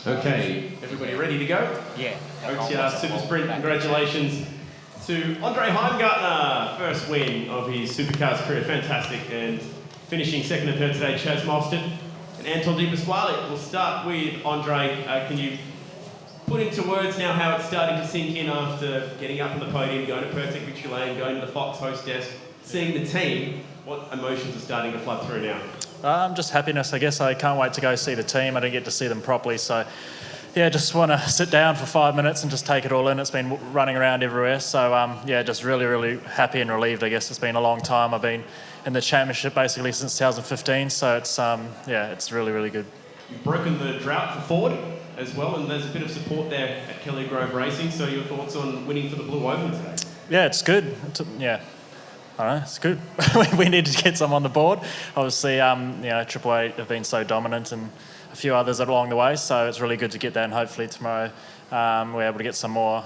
Okay, everybody ready to go? Yeah. OTR SuperSprint, congratulations to Andre Heimgartner, first win of his Supercars career, fantastic, and finishing second and third today, Chaz Mostert and Anton Di Pasquale. We'll start with Andre. Can you put into words now how it's starting to sink in after getting up on the podium, going to Pertec Victory Lane, going to the Fox host desk, seeing the team? What emotions are starting to flood through now? Just happiness, I guess. I can't wait to go see the team. I didn't get to see them properly, so yeah, just want to sit down for 5 minutes and just take it all in. It's been running around everywhere, so yeah, just really happy and relieved. I guess it's been a long time. I've been in the championship basically since 2015, so it's yeah, it's really good. You've broken the drought for Ford as well, and there's a bit of support there at Kelly Grove Racing. So your thoughts on winning for the Blue Oval today? Yeah, it's good. Yeah. I don't know, it's good. We need to get some on the board. Obviously, you know, Triple Eight have been so dominant and a few others along the way, so it's really good to get that, and hopefully tomorrow we're able to get some more,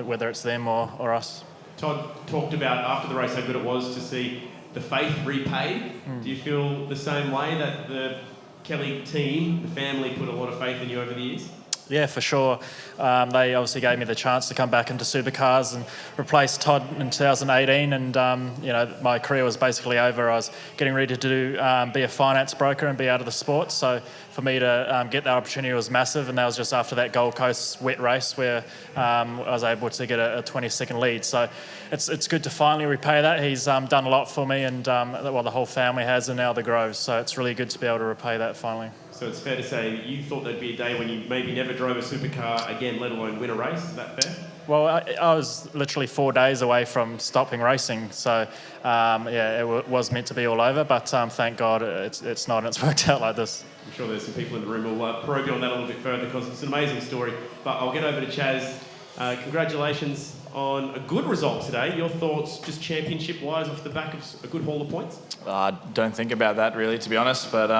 whether it's them or us. Todd talked about after the race how good it was to see the faith repaid. Do you feel the same way, that the Kelly team, the family, put a lot of faith in you over the years? Yeah, for sure. They obviously gave me the chance to come back into supercars and replace Todd in 2018, and you know, my career was basically over. I was getting ready to be a finance broker and be out of the sport, so for me to get that opportunity was massive, and that was just after that Gold Coast wet race where I was able to get a 20-second lead. So it's good to finally repay that. He's done a lot for me, and well, the whole family has, and now the Groves, so it's really good to be able to repay that finally. So it's fair to say you thought there'd be a day when you maybe never drove a supercar again, let alone win a race. Is that fair? Well, I was literally 4 days away from stopping racing, so yeah, it was meant to be all over, but thank God it's not, and it's worked out like this. I'm sure there's some people in the room who will probe you on that a little bit further, because it's an amazing story. But I'll get over to Chaz. Congratulations on a good result today. Your thoughts, just championship-wise, off the back of a good haul of points? I don't think about that really, to be honest. But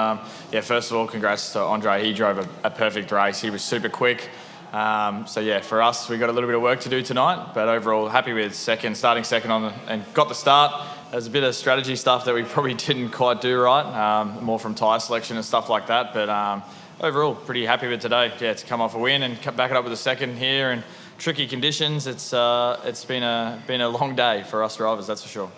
yeah, first of all, congrats to Andre. He drove a perfect race. He was super quick. So yeah, for us, we got a little bit of work to do tonight. But overall, happy with starting second on and got the start. There's a bit of strategy stuff that we probably didn't quite do right, more from tyre selection and stuff like that. But overall, pretty happy with today. Yeah, to come off a win and back it up with a second here and tricky conditions. It's been a long day for us drivers, that's for sure.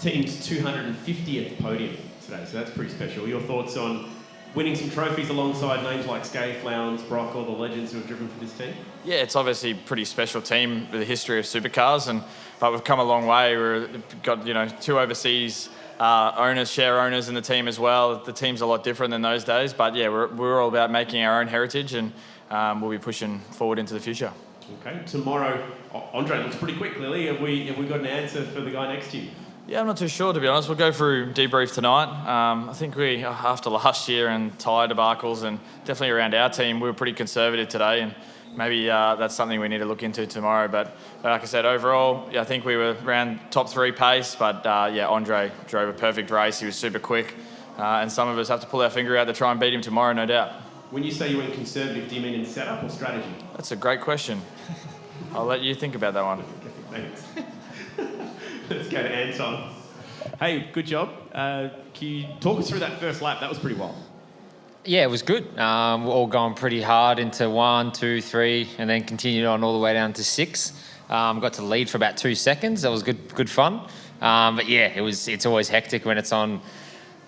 Team's 250th podium today, so that's pretty special. Your thoughts on winning some trophies alongside names like Skay, Flowers, Brock, all the legends who have driven for this team? Yeah, it's obviously a pretty special team with a history of supercars, but we've come a long way. We've got 2 overseas share owners in the team as well. The team's a lot different than those days, but yeah, we're all about making our own heritage, and we'll be pushing forward into the future. Okay, tomorrow, Andre looks pretty quick, clearly. Have we got an answer for the guy next to you? Yeah, I'm not too sure, to be honest. We'll go through debrief tonight. I think we, after last year and tyre debacles, and definitely around our team, we were pretty conservative today, and maybe that's something we need to look into tomorrow. But like I said, overall, yeah, I think we were around top 3 pace, but yeah, Andre drove a perfect race. He was super quick, and some of us have to pull our finger out to try and beat him tomorrow, no doubt. When you say you went conservative, do you mean in setup or strategy? That's a great question. I'll let you think about that one. Thanks. Let's go to Anton. Hey, good job. Can you talk us through that first lap? That was pretty wild. Yeah, it was good. We're all going pretty hard into 1, 2, 3, and then continued on all the way down to 6. Got to lead for about 2 seconds. That was good fun. But yeah, it's always hectic when it's on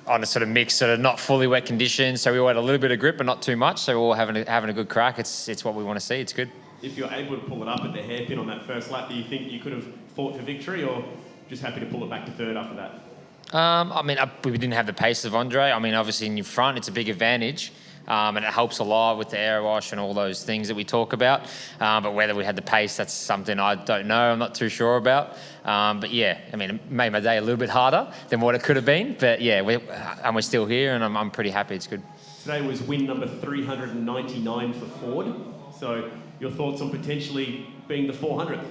a sort of mixed, sort of not fully wet conditions. So we all had a little bit of grip, but not too much. So we're all having a good crack. It's what we want to see. It's good. If you're able to pull it up at the hairpin on that first lap, do you think you could have fought for victory, or just happy to pull it back to third after that? I mean, we didn't have the pace of Andre. I mean, obviously in your front, it's a big advantage. And it helps a lot with the air wash and all those things that we talk about. But whether we had the pace, that's something I don't know. I'm not too sure about. But yeah, I mean, it made my day a little bit harder than what it could have been. But yeah, we're still here, and I'm pretty happy. It's good. Today was win number 399 for Ford. So your thoughts on potentially being the 400th?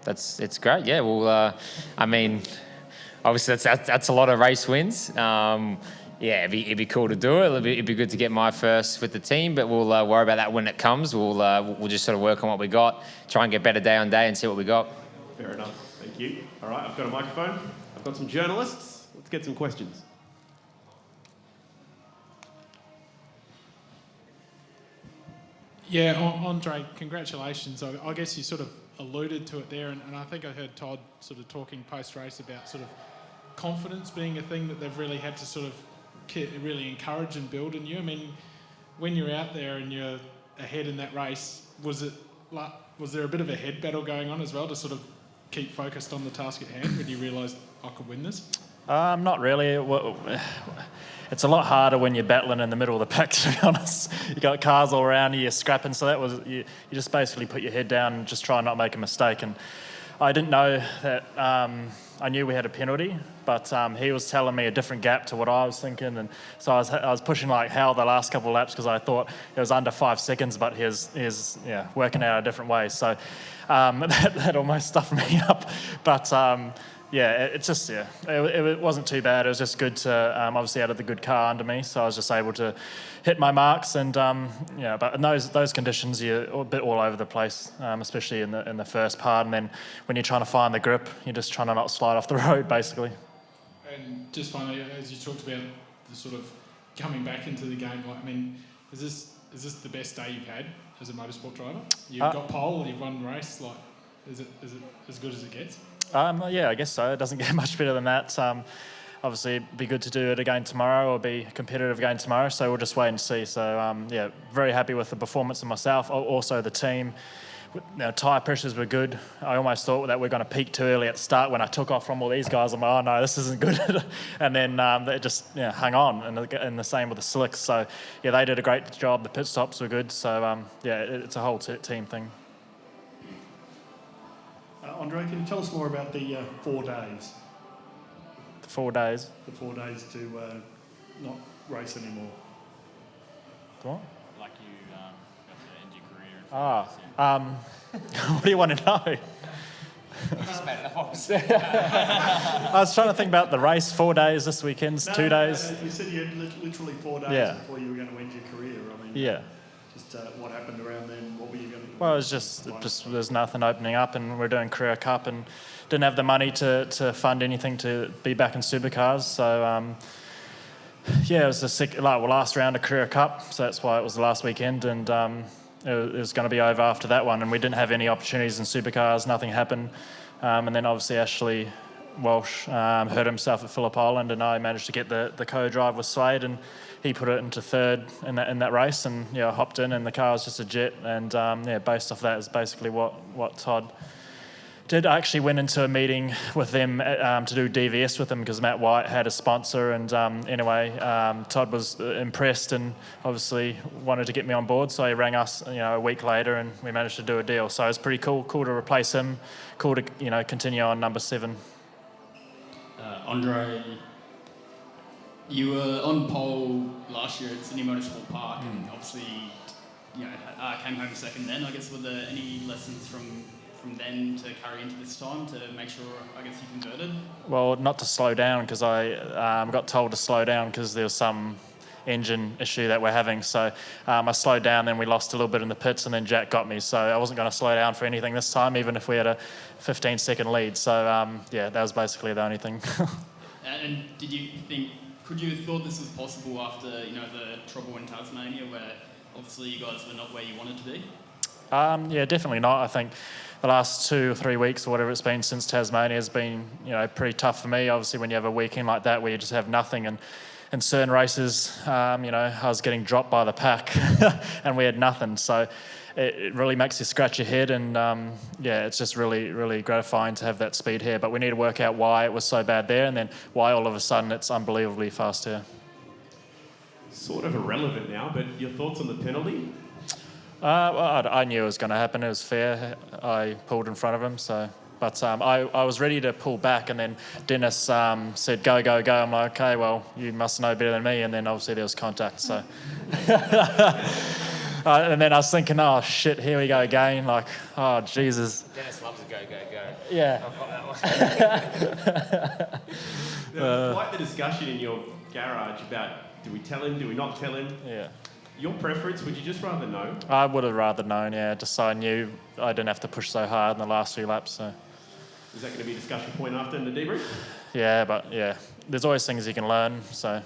It's great. Yeah. Well, I mean, obviously that's a lot of race wins. Yeah, it'd be cool to do it. It'd be good to get my first with the team, but we'll worry about that when it comes. We'll just sort of work on what we got, try and get better day on day and see what we got. Fair enough. Thank you. All right, I've got a microphone. I've got some journalists. Let's get some questions. Yeah, Andre, congratulations. I guess you sort of alluded to it there, and I think I heard Todd sort of talking post-race about sort of confidence being a thing that they've really had to sort of really encourage and build in you. I mean, when you're out there and you're ahead in that race, was there a bit of a head battle going on as well to sort of keep focused on the task at hand when you realised I could win this? Not really. It's a lot harder when you're battling in the middle of the pack, to be honest. You got cars all around you, you're scrapping. So that was you just basically put your head down and just try and not make a mistake. And I didn't know that. I knew we had a penalty, but he was telling me a different gap to what I was thinking, and so I was pushing like hell the last couple of laps because I thought it was under 5 seconds, but he was working out a different way. So that almost stuffed me up, but. It wasn't too bad. It was just good to obviously had the good car under me, so I was just able to hit my marks. And but in those conditions, you're a bit all over the place, especially in the first part. And then when you're trying to find the grip, you're just trying to not slide off the road, basically. And just finally, as you talked about the sort of coming back into the game, like, I mean, is this the best day you've had as a motorsport driver? You've got pole, you've won the race. Like, is it as good as it gets? I guess so. It doesn't get much better than that. Obviously, it'd be good to do it again tomorrow or be competitive again tomorrow, so we'll just wait and see. So, very happy with the performance of myself, also the team. Tyre pressures were good. I almost thought that we were going to peak too early at the start when I took off from all these guys. I'm like, oh no, this isn't good. And then they just hung on, and the same with the slicks. So, they did a great job. The pit stops were good. So, it's a whole team thing. Andre, can you tell us more about the 4 days? The 4 days? The 4 days to not race anymore. What? Like you got to end your career. What do you want to know? I was trying to think about the race. 4 days this weekend, 2 days. You said you had literally 4 days before you were going to end your career. I mean, just what happened around then? What were you going to do? Well, it was just there's nothing opening up, and we're doing Career Cup, and didn't have the money to fund anything to be back in supercars. So it was the last round of Career Cup, so that's why it was the last weekend, and it was going to be over after that one, and we didn't have any opportunities in supercars. Nothing happened, and then obviously Ashley Walsh hurt himself at Phillip Island, and I managed to get the co-drive with Slade, and he put it into third in that race, and I hopped in, and the car was just a jet, and based off that is basically what Todd did. I actually went into a meeting with them to do DVS with them because Matt White had a sponsor, and Todd was impressed and obviously wanted to get me on board, so he rang us a week later, and we managed to do a deal. So it was pretty cool to replace him, cool to continue on number 7. Andre, you were on pole last year at Sydney Motorsport Park, and obviously, came home second then. I guess, were there any lessons from then to carry into this time to make sure, I guess, you converted? Well, not to slow down, because I got told to slow down because there was some engine issue that we're having. So I slowed down, then we lost a little bit in the pits, and then Jack got me. So I wasn't going to slow down for anything this time, even if we had a 15-second lead. So, that was basically the only thing. And could you have thought this was possible after, the trouble in Tasmania, where obviously you guys were not where you wanted to be? Definitely not. I think the last 2 or 3 weeks or whatever it's been since Tasmania has been, pretty tough for me. Obviously, when you have a weekend like that where you just have nothing, and in certain races, I was getting dropped by the pack and we had nothing. So it really makes you scratch your head, and it's just really, really gratifying to have that speed here. But we need to work out why it was so bad there, and then why all of a sudden it's unbelievably fast here. Sort of irrelevant now, but your thoughts on the penalty? I knew it was going to happen. It was fair. I pulled in front of him, so. But I was ready to pull back, and then Dennis said, go, go, go. I'm like, okay, well, you must know better than me. And then obviously there was contact, so. And then I was thinking, oh, shit, here we go again. Like, oh, Jesus. Dennis loves a go, go, go. Yeah. I've got that one. There was quite the discussion in your garage about, do we tell him, do we not tell him? Yeah. Your preference, would you just rather know? I would have rather known, just so I knew I didn't have to push so hard in the last few laps. So. Is that going to be a discussion point after in the debrief? Yeah, there's always things you can learn, so.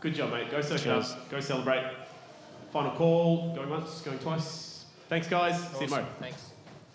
Good job, mate. Go Supercars. Go celebrate. final call. Going once, going twice. Thanks, guys. See you tomorrow. Thanks.